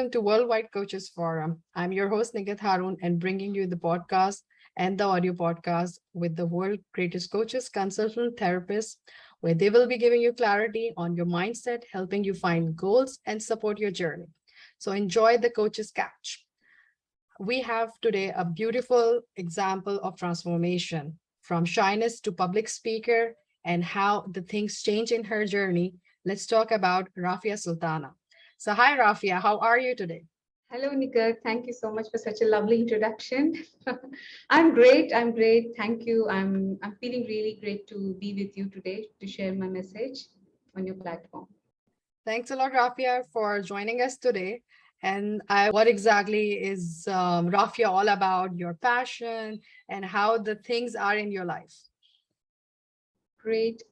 welcome to Worldwide Coaches Forum. I'm your host, Nigat Harun, and bringing you the podcast and the audio podcast with the world's greatest coaches, consultant, therapists, where they will be giving you clarity on your mindset, helping you find goals and support your journey. So enjoy the Coach's Couch. We have today a beautiful example of transformation from shyness to public speaker and how the things change in her journey. Let's talk about Rafiya Sultana. So hi, Rafiya, how are you today? Hello, Nika. Thank you so much for such a lovely introduction. I'm great. I'm great. Thank you. I'm feeling really great to be with you today to share my message on your platform. Thanks a lot, Rafiya, for joining us today. And what exactly is Rafiya all about, your passion, and how the things are in your life? Great.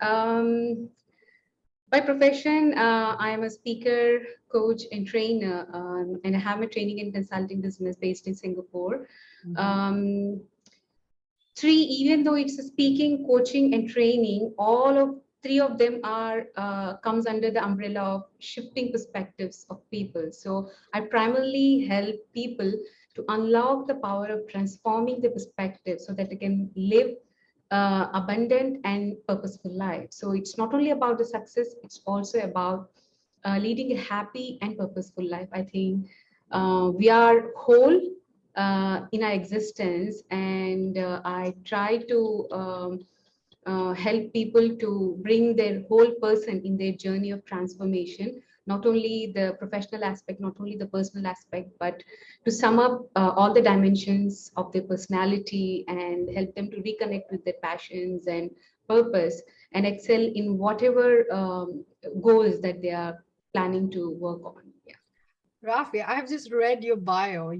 By profession, I am a speaker, coach, and trainer, and I have a training and consulting business based in Singapore. Even though it's a speaking, coaching, and training, all of three of them are comes under the umbrella of shifting perspectives of people. So I primarily help people to unlock the power of transforming the perspective so that they can live abundant and purposeful life. So it's not only about the success, it's also about leading a happy and purposeful life. I think we are whole in our existence, and I try to help people to bring their whole person in their journey of transformation, not only the professional aspect, not only the personal aspect, but to sum up all the dimensions of their personality and help them to reconnect with their passions and purpose and excel in whatever goals that they are planning to work on. Yeah. Rafi, I have just read your bio.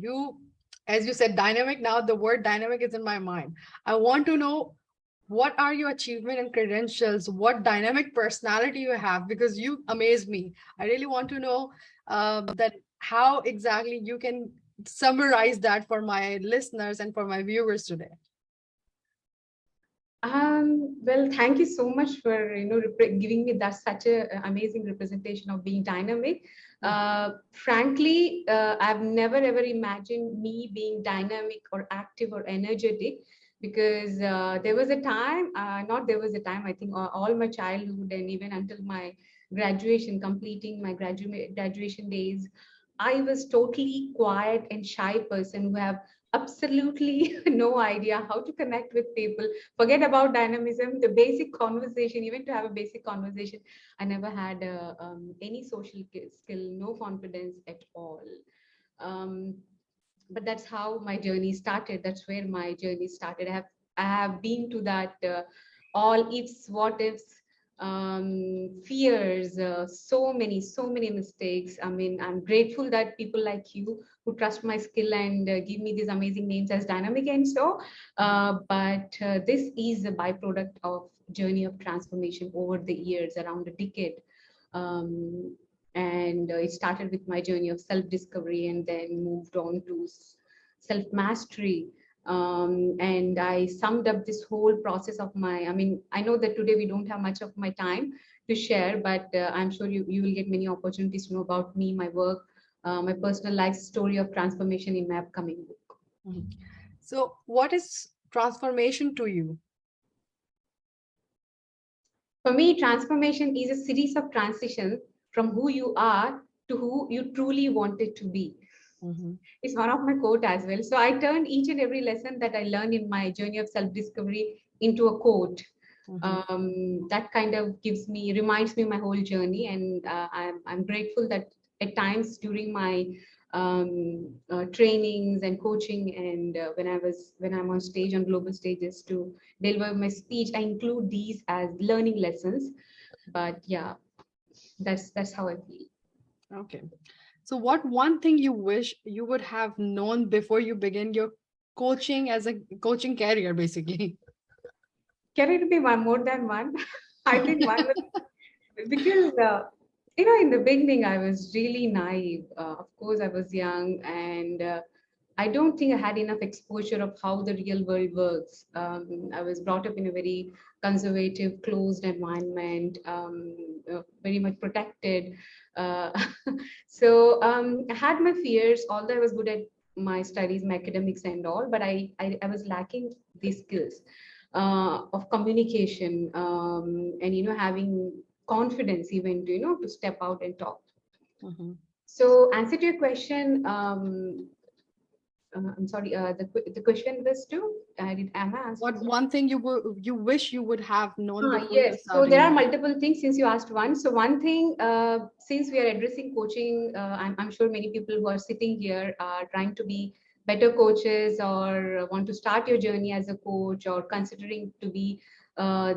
As you said, dynamic. Now the word dynamic is in my mind. I want to know what are your achievement and credentials, what dynamic personality you have, because you amaze me. I really want to know that how exactly you can summarize that for my listeners and for my viewers today. Well, thank you so much for giving me that such a amazing representation of being dynamic. Frankly, I've never ever imagined me being dynamic or active or energetic, because there was a time, not there was a time, I think all my childhood and even until my graduation, completing my graduation days, I was totally quiet and shy person who have absolutely no idea how to connect with people. Forget about dynamism, the basic conversation, even to have a basic conversation, I never had any social skill, no confidence at all. um, but that's how my journey started. That's where my journey started. I have been to that all ifs, what ifs, fears, so many mistakes. I mean, I'm grateful that people like you who trust my skill and give me these amazing names as dynamic and so. But this is a byproduct of journey of transformation over the years, around a decade. Um, and it started with my journey of self-discovery and then moved on to self-mastery. And I summed up this whole process of I mean, I know that today we don't have much of my time to share, but I'm sure you will get many opportunities to know about me, my work, my personal life story of transformation in my upcoming book. Mhm. So what is transformation to you? For me, transformation is a series of transitions from who you are to who you truly wanted to be. It's one of my quote as well. So I turned each and every lesson that I learned in my journey of self-discovery into a quote. That kind of reminds me my whole journey, and I'm grateful that at times during my trainings and coaching, and when I'm on stage, on global stages, to deliver my speech, I include these as learning lessons. But yeah, that's how I feel. Okay. So what one thing you wish you would have known before you begin your coaching as a coaching career, basically? Can it be more than one? I think one because in the beginning I was really naive. Of course, I was young, and I don't think I had enough exposure of how the real world works. I was brought up in a very conservative, closed environment, very much protected. Uh, I had my fears, although I was good at my studies, my academics and all, but I was lacking these skills of communication, and, having confidence even to, to step out and talk. Mhm. So answer to your question, I'm sorry, the question was to, am I answering? What one thing you wish you would have known before you Yes, so starting there are your multiple things since you asked one. So one thing, since we are addressing coaching, I'm sure many people who are sitting here are trying to be better coaches or want to start your journey as a coach or considering to be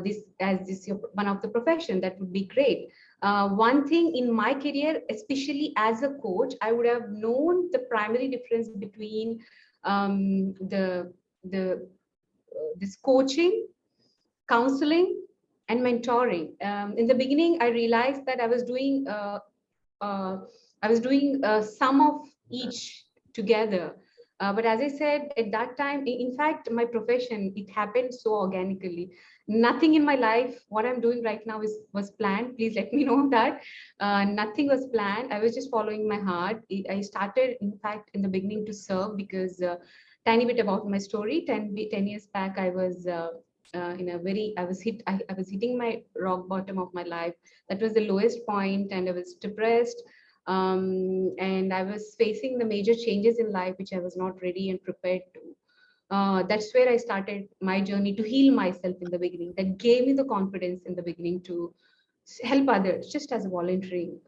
this your, one of the profession. That would be great. One thing in my career, especially as a coach, I would have known the primary difference between the this coaching, counseling, and mentoring. In the beginning, I realized that uh, I was doing some of each together. But as I said at that time, in fact, my profession, it happened so organically. Nothing in my life, what I'm doing right now was planned. Please let me know that. Nothing was planned. I was just following my heart. I started, in fact, in the beginning to serve because tiny bit about my story. 10 years back, I was in a very, I was hitting my rock bottom of my life. That was the lowest point, and I was depressed. And I was facing the major changes in life, which I was not ready and prepared to. That's where I started my journey to heal myself in the beginning. That gave me the confidence in the beginning to help others just as a volunteering.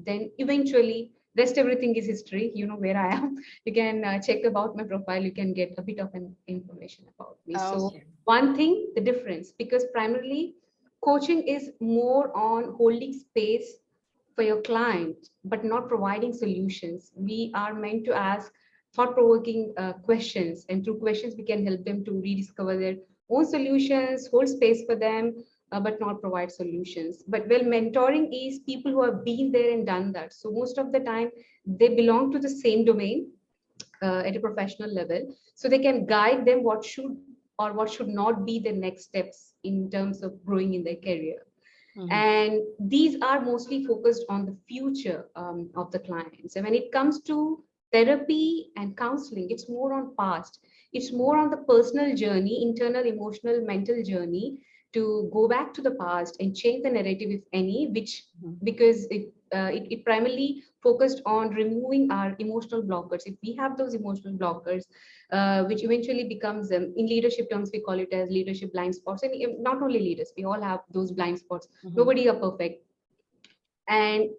Then eventually, rest everything is history. You know where I am. You can check about my profile. You can get a bit of an information about me. So okay. one thing, the difference, because primarily coaching is more on holding space for your client, but not providing solutions. We are meant to ask thought-provoking questions, and through questions, we can help them to rediscover their own solutions, hold space for them, but not provide solutions. But well, mentoring is people who have been there and done that. So most of the time, they belong to the same domain at a professional level, so they can guide them what should or what should not be the next steps in terms of growing in their career. Mhm. And these are mostly focused on the future of the clients. And when it comes to therapy and counseling, it's more on past, it's more on the personal journey, internal, emotional, mental journey, to go back to the past and change the narrative, if any, which, Mhm. because it primarily focused on removing our emotional blockers. If we have those emotional blockers, which eventually becomes, in leadership terms, we call it as leadership blind spots. And not only leaders, we all have those blind spots. Mhm. Nobody are perfect. And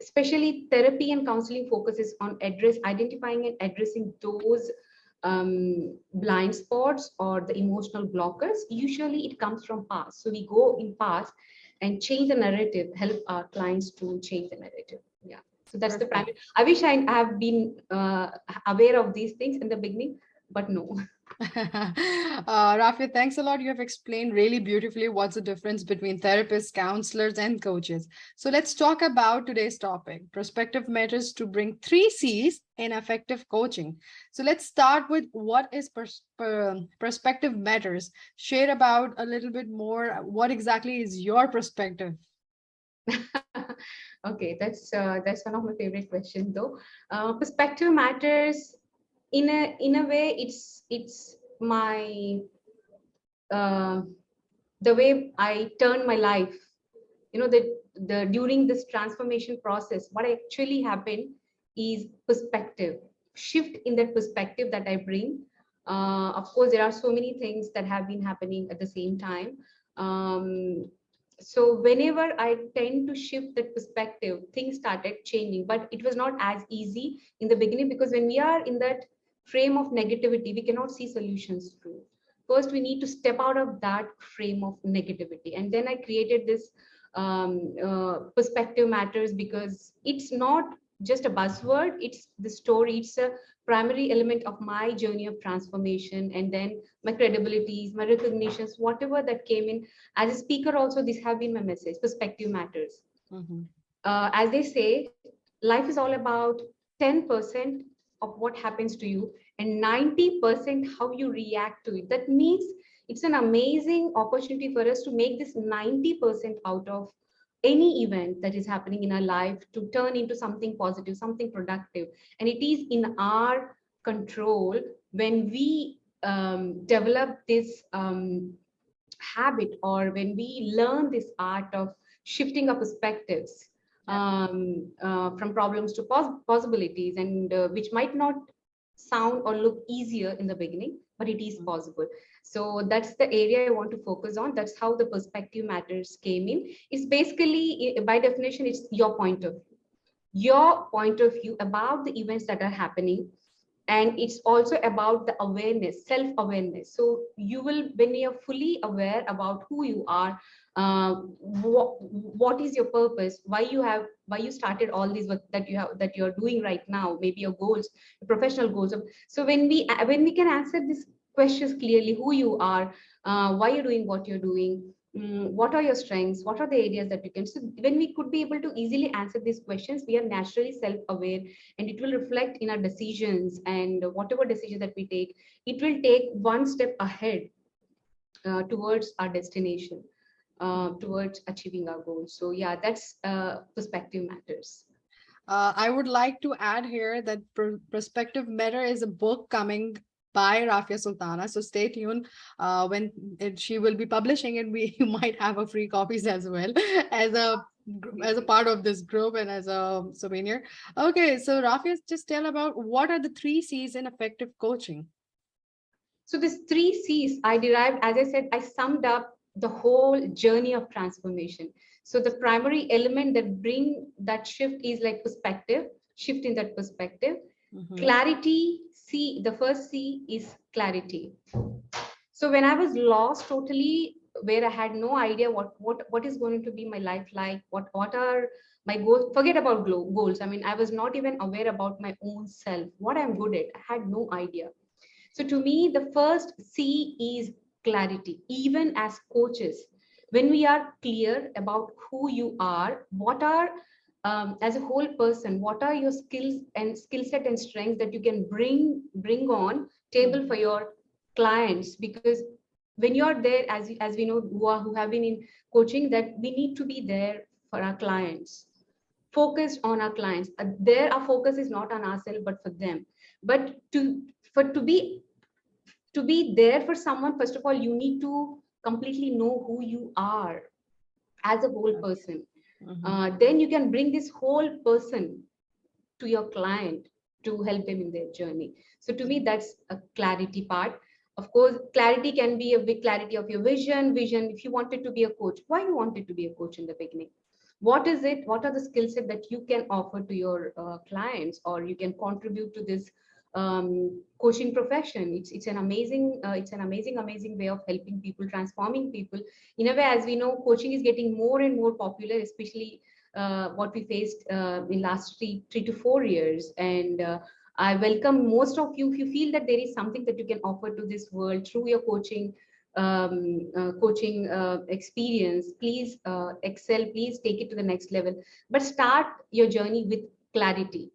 especially therapy and counseling focuses on identifying and addressing those blind spots or the emotional blockers. Usually it comes from past. So we go in past and change the narrative, help our clients to change the narrative. Yeah. So that's the Perfect. primary. I wish I have been aware of these things in the beginning, but no. Rafiya, thanks a lot. You have explained really beautifully what's the difference between therapists, counselors, and coaches. So let's talk about today's topic. Perspective matters to bring 3 C's in effective coaching. So let's start with what is perspective matters. Share about a little bit more. What exactly is your perspective? Okay, that's one of my favorite questions, though. Perspective matters. In a way, it's my uh, the way I turn my life. You know, the during this transformation process, what actually happened is perspective shift in that perspective that I bring. Of course, there are so many things that have been happening at the same time. So whenever I tend to shift that perspective, things started changing, but it was not as easy in the beginning, because when we are in that frame of negativity, we cannot see solutions through. First, we need to step out of that frame of negativity, and then I created this perspective matters, because it's not just a buzzword, it's the story, it's a primary element of my journey of transformation. And then my credibilities, my recognitions, whatever that came in as a speaker, also this have been my message. Perspective matters. Mhm. As they say, life is all about 10% of what happens to you and 90% how you react to it. That means it's an amazing opportunity for us to make this 90% out of any event that is happening in our life to turn into something positive, something productive. And it is in our control when we develop this habit, or when we learn this art of shifting our perspectives from problems to possibilities, and which might not sound or look easier in the beginning, but it is possible. So that's the area I want to focus on. That's how the perspective matters came in. It's basically, by definition, it's your point of view. Your point of view about the events that are happening. And it's also about the awareness, self-awareness. So you will, when you're fully aware about who you are, what is your purpose, why you started all these work that you're doing right now, maybe your goals, your professional goals. So when we can answer these questions clearly, who you are, why you're doing what you're doing, what are your strengths, what are the areas that you can. So when we could be able to easily answer these questions, we are naturally self-aware, and it will reflect in our decisions, and whatever decision that we take, it will take one step ahead towards our destination, towards achieving our goals. So yeah, that's perspective matters. I would like to add here that Perspective Matter is a book coming by Rafiya Sultana. So stay tuned when she will be publishing it. You might have a free copies as well as a part of this group and as a souvenir. Okay, so Rafiya, just tell about what are the 3 C's in effective coaching. So this 3 C's I derived, as I said, I summed up the whole journey of transformation. So the primary element that bring that shift is like perspective, shift in that perspective. Clarity, C, the first C is clarity. So when I was lost totally, where I had no idea what is going to be my life like, what are my goals, forget about goals. I mean, I was not even aware about my own self, what I'm good at. I had no idea. So to me, the first C is clarity. Even as coaches, when we are clear about who you are, what are, as a whole person, what are your skills and skill set and strengths that you can bring on table for your clients. Because when you're there, as we know, who have been in coaching, that we need to be there for our clients, focused on our clients. There, our focus is not on ourselves, but for them. But to be there for someone, first of all, you need to completely know who you are as a whole person. Then you can bring this whole person to your client to help them in their journey. So to me, that's a clarity part. Of course, clarity can be a big clarity of your vision. If you wanted to be a coach, why you wanted to be a coach in the beginning? What is it? What are the skill set that you can offer to your clients, or you can contribute to this coaching profession? It's an amazing way of helping people, transforming people. In a way, as we know, coaching is getting more and more popular, especially what we faced in last three to 4 years. And I welcome most of you. If you feel that there is something that you can offer to this world through your coaching experience, please excel, please take it to the next level. But start your journey with clarity.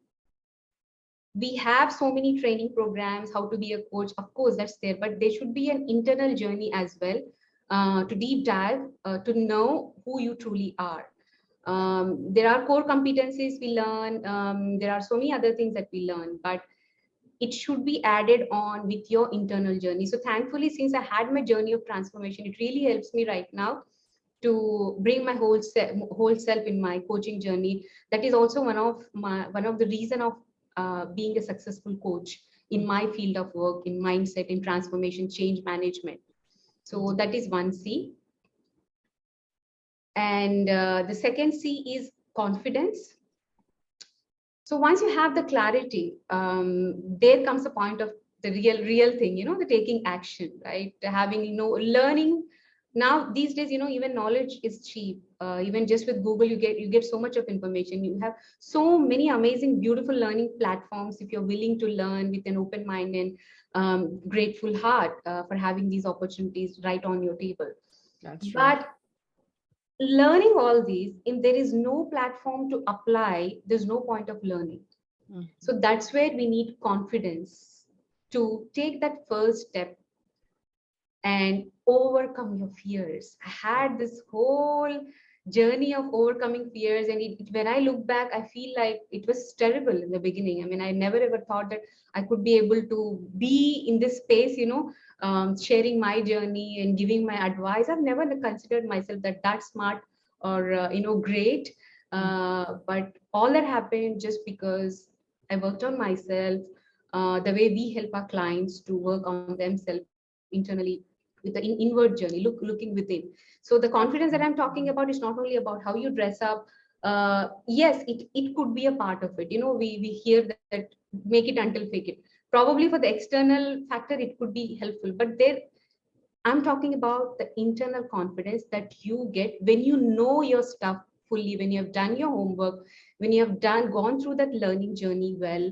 We have so many training programs, how to be a coach, of course that's there, but there should be an internal journey as well, to deep dive, to know who you truly are. There are core competencies we learn, there are so many other things that we learn, but it should be added on with your internal journey. So thankfully, since I had my journey of transformation, it really helps me right now to bring my whole self in my coaching journey. That is also one of the reason of being a successful coach in my field of work, in mindset, in transformation, change management. So that is one C. And the second C is confidence. So once you have the clarity, there comes a point of the real thing, the taking action, right? Having, learning. Now these days, even knowledge is cheap. Even just with Google, you get so much of information. You have so many amazing, beautiful learning platforms if you're willing to learn with an open mind and grateful heart for having these opportunities right on your table. That's true. But learning all these, if there is no platform to apply, there's no point of learning. So that's where we need confidence. to take that first step and overcome your fears. I had this whole journey of overcoming fears, and when I look back, I feel like it was terrible in the beginning. I mean, I never ever thought that I could be able to be in this space, sharing my journey and giving my advice. I've never considered myself that smart or great, but all that happened just because I worked on myself. The way we help our clients to work on themselves internally with the inward journey, looking within. So the confidence that I'm talking about is not only about how you dress up. Yes, it could be a part of it. We hear that make it until fake it. Probably for the external factor, it could be helpful, but there I'm talking about the internal confidence that you get when you know your stuff fully, when you have done your homework, when you have gone through that learning journey well,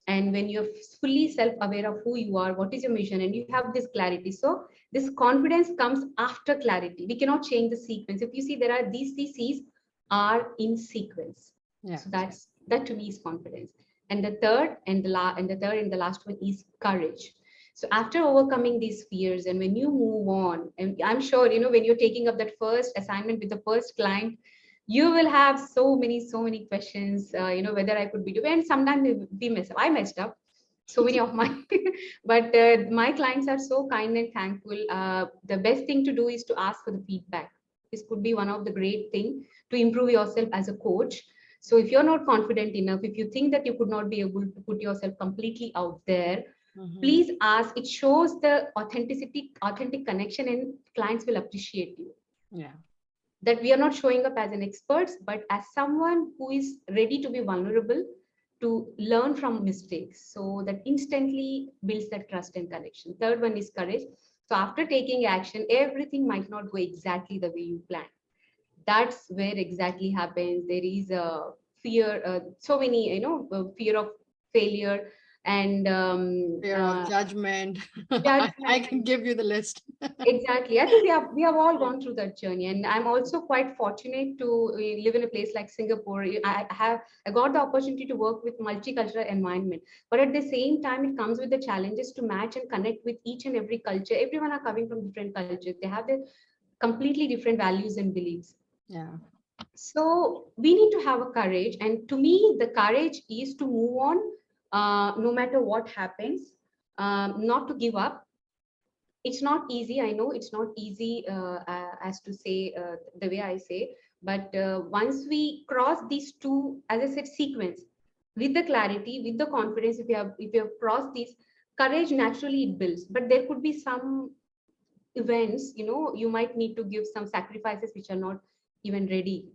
and when you're fully self-aware of who you are, what is your mission, and you have this clarity. So this confidence comes after clarity. We cannot change the sequence. If you see, there are these C's are in sequence. Yeah. So that to me is confidence. And the third and the last one is courage. So after overcoming these fears, and when you move on, and I'm sure, when you're taking up that first assignment with the first client, you will have so many questions, whether I could be doing, and sometimes we mess up. I messed up so many of my, but my clients are so kind and thankful. The best thing to do is to ask for the feedback. This could be one of the great thing to improve yourself as a coach. So if you're not confident enough, if you think that you could not be able to put yourself completely out there, please ask. It shows the authentic connection, and clients will appreciate you. Yeah. That we are not showing up as an expert, but as someone who is ready to be vulnerable, to learn from mistakes. So that instantly builds that trust and connection. Third one is courage. So after taking action, everything might not go exactly the way you plan. That's where exactly happens. There is a fear, so many, fear of failure, and Fear of judgment. I can judgment. give you the list. Exactly. I think we have all gone through that journey, and I'm also quite fortunate to live in a place like Singapore. I got the opportunity to work with multicultural environment, but at the same time, it comes with the challenges to match and connect with each and every culture. Everyone are coming from different cultures. They have their completely different values and beliefs. Yeah. So we need to have a courage, and to me, the courage is to move on, no matter what happens, not to give up. It's not easy. I know it's not easy, as to say, the way I say, but once we cross these two, as I said, sequence, with the clarity, with the confidence, if you have crossed these, courage naturally it builds. But there could be some events, you might need to give some sacrifices which are not even ready.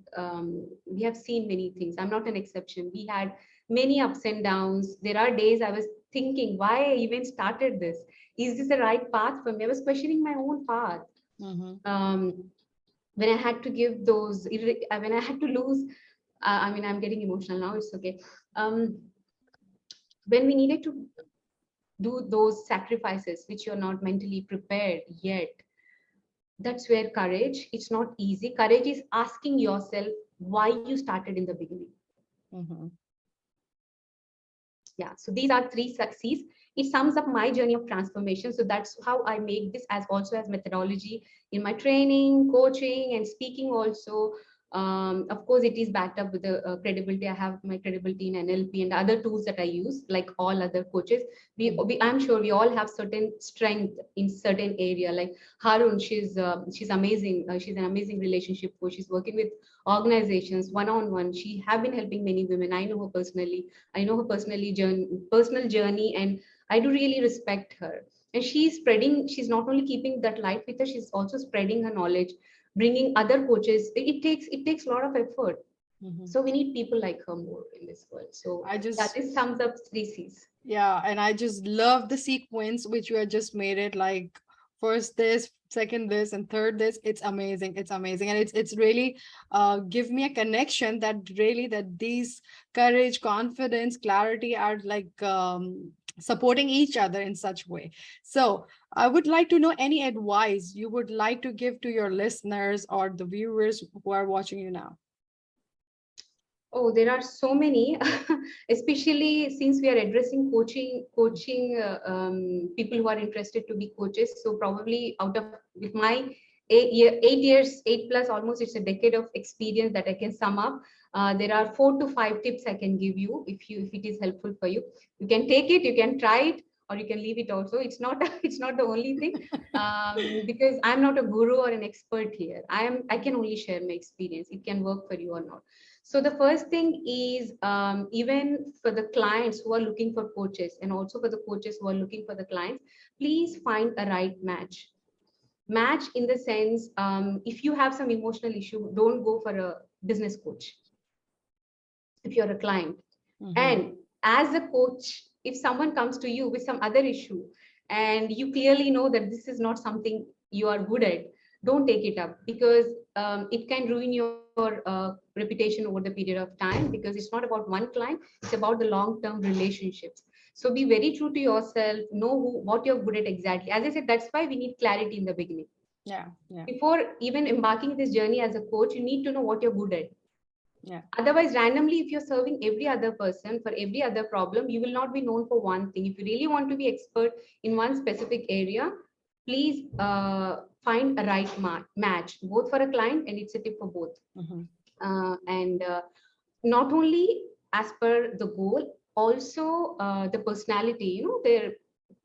We have seen many things. I'm not an exception. We had many ups and downs. There are days I was thinking why I even started this. Is this the right path for me? I was questioning my own path. When I had to give those, when I had to lose, I mean, I'm getting emotional now, it's okay. When we needed to do those sacrifices which you're not mentally prepared yet, that's where courage, it's not easy. Courage is asking yourself why you started in the beginning. Yeah, so these are three C's. It sums up my journey of transformation. So that's how I make this as also as methodology in my training, coaching, and speaking also. Of course, it is backed up with the credibility. I have my credibility in NLP and other tools that I use, like all other coaches. I'm sure we all have certain strength in certain area. Like Harun, she's amazing. She's an amazing relationship coach. She's working with organizations one-on-one. She have been helping many women. I know her personally. I know her personal journey, and I do really respect her. And she's not only keeping that light with her, she's also spreading her knowledge, bringing other coaches. It takes a lot of effort. So we need people like her more in this world. So this sums up three C's. Yeah, and I just love the sequence which you had just made it, like first this, second this, and third this. It's amazing. It's amazing. And it's really give me a connection that really that these courage, confidence, clarity are like supporting each other in such way. So I would like to know any advice you would like to give to your listeners or the viewers who are watching you now. Oh, there are so many, especially since we are addressing coaching people who are interested to be coaches. So probably out of with my 8 years, 8 plus, almost it's a decade of experience that I can sum up. There are 4 to 5 tips I can give you if it is helpful for you. You can take it, you can try it, or you can leave it also. It's not it's not the only thing, because I'm not a guru or an expert here. I can only share my experience. It can work for you or not. So the first thing is, even for the clients who are looking for coaches, and also for the coaches who are looking for the clients, please find a right match. Match in the sense, if you have some emotional issue, don't go for a business coach if you're a client. Mm-hmm. And as a coach, if someone comes to you with some other issue and you clearly know that this is not something you are good at, don't take it up, because it can ruin your reputation over the period of time, because it's not about one client, it's about the long term relationships. So be very true to yourself, know what you're good at exactly. As I said, that's why we need clarity in the beginning. Yeah, yeah, Before even embarking this journey as a coach, you need to know what you're good at. yeah. Otherwise, randomly, if you're serving every other person for every other problem, you will not be known for one thing. If you really want to be expert in one specific area, please find a right match, both for a client, and it's a tip for both. Mm-hmm. And not only as per the goal, also the personality. There,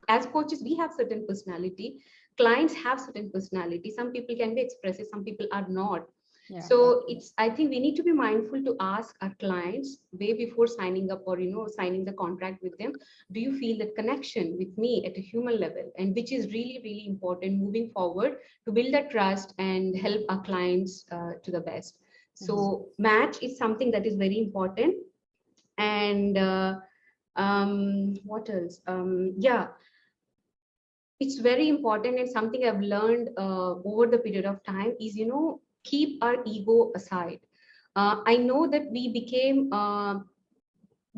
as coaches, we have certain personality. Clients have certain personality. Some people can be expressive, some people are not. Yeah, that's So true. I think we need to be mindful to ask our clients way before signing up, or signing the contract with them. Do you feel that connection with me at a human level, and which is really really important moving forward to build that trust and help our clients to the best. Mm-hmm. So match is something that is very important. And what else? Yeah, it's very important, and something I've learned over the period of time is, keep our ego aside. I know that we became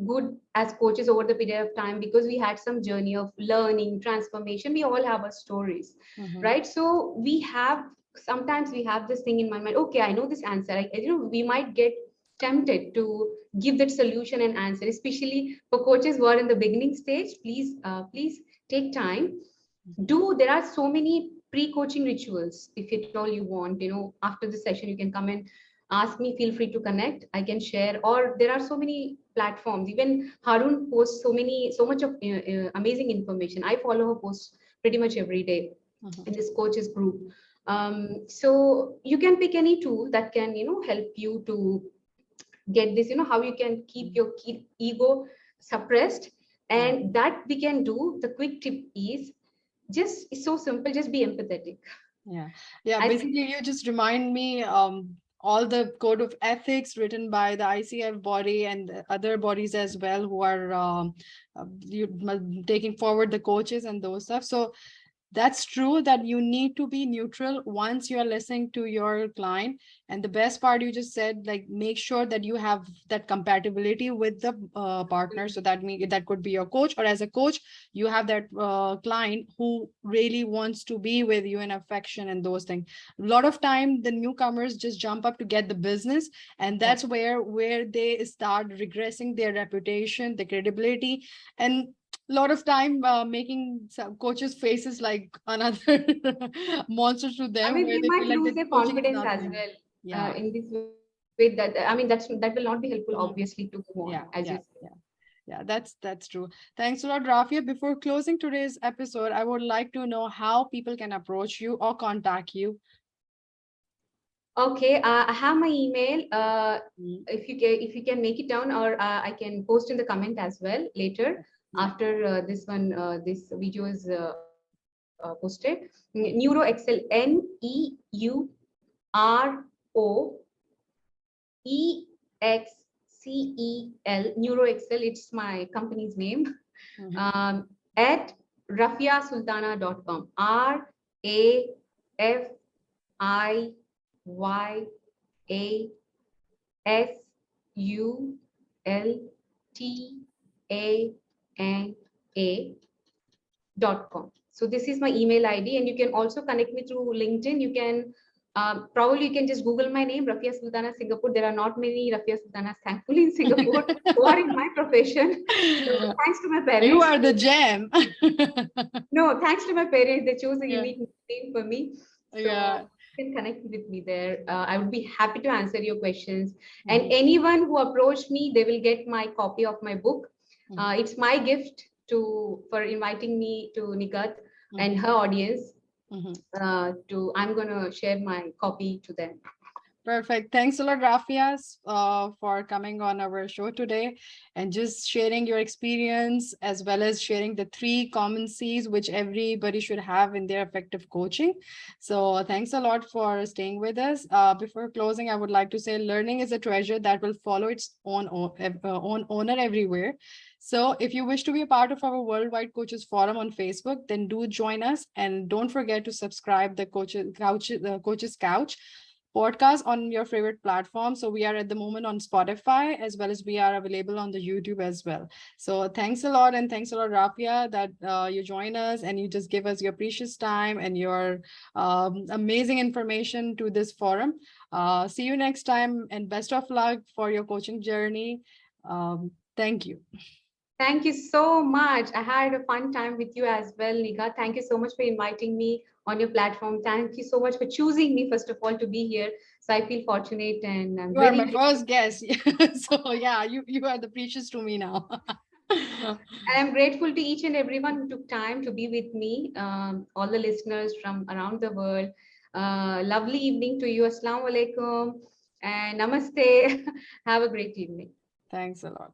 good as coaches over the period of time because we had some journey of learning, transformation. We all have our stories, Mm-hmm. right? So sometimes we have this thing in my mind. Okay, I know this answer. We might get tempted to give that solution and answer, especially for coaches who are in the beginning stage. Please take time. There are so many pre-coaching rituals. If at all you want, after the session you can come and ask me, feel free to connect, I can share. Or there are so many platforms. Even Harun posts so much of amazing information. I follow her posts pretty much every day Mm-hmm. in this coaches group. So you can pick any tool that can help you to get this, how you can keep your ego suppressed. Yeah. And that we can do. The quick tip is, just it's so simple, just be empathetic. Yeah. Yeah. I think, Basically, you just remind me all the code of ethics written by the ICF body and the other bodies as well who are taking forward the coaches and those stuff. So that's true that you need to be neutral once you are listening to your client. And the best part you just said, like, make sure that you have that compatibility with the partner. So that could be your coach, or as a coach, you have that client who really wants to be with you in affection and those things. A lot of time, the newcomers just jump up to get the business, and yeah. that's where they start regressing their reputation, the credibility, and a lot of time making some coaches faces like another monster to I them, mean, where they they might feel like lose the their coaching is confidence as nothing. well Yeah. in this way. That will not be helpful, Mhm. obviously, to move on, Yeah, as you yeah, said. yeah. Yeah, that's true. Thanks a lot, Rafia. Before closing today's episode, I would like to know how people can approach you or contact you. Okay, I have my email. Mm. If you can make it down, or I can post in the comment as well later Yeah. after this video is posted. Mm. NeuroExcel, NEUROEXCEL, NeuroExcel. It's my company's name. Mhm. At rafiyasultana.com. RAFIYASultana.com. So this is my email ID, and you can also connect me through LinkedIn. You can Probably you can just Google my name, Rafiya Sultana, Singapore. There are not many Rafiya Sultanas, thankfully, in Singapore who are in my profession. So thanks to my You parents. are the gem. No, thanks to my parents, they chose a Yeah. unique name for me. So Yeah. you can connect with me there. I would be happy to answer your questions. And Mhm. anyone who approached me, they will get my copy of my book. Mhm. It's my gift for inviting me to Nikat and Mhm. her audience. Mhm. I'm gonna share my copy to them. Perfect. Thanks a lot, Rafias, for coming on our show today and just sharing your experience as well as sharing the 3 common C's which everybody should have in their effective coaching. So thanks a lot for staying with us. Before closing, I would like to say learning is a treasure that will follow its own owner everywhere. So if you wish to be a part of our Worldwide Coaches Forum on Facebook, then do join us and don't forget to subscribe the Coaches Couch podcast on your favorite platform. So we are at the moment on Spotify as well as we are available on the YouTube as well. So thanks a lot, and thanks a lot, Rafia, that you join us and you just give us your precious time and your amazing information to this forum. See you next time, and best of luck for your coaching journey. Thank you. Thank you so much. I had a fun time with you as well, Nika. Thank you so much for inviting me on your platform. Thank you so much for choosing me, first of all, to be here. So I feel fortunate and I'm You are very my grateful. first guest. So yeah, you are the precious to me now. And I'm grateful to each and everyone who took time to be with me, all the listeners from around the world. Lovely evening to you. Assalamu alaikum and namaste. Have a great evening. Thanks a lot.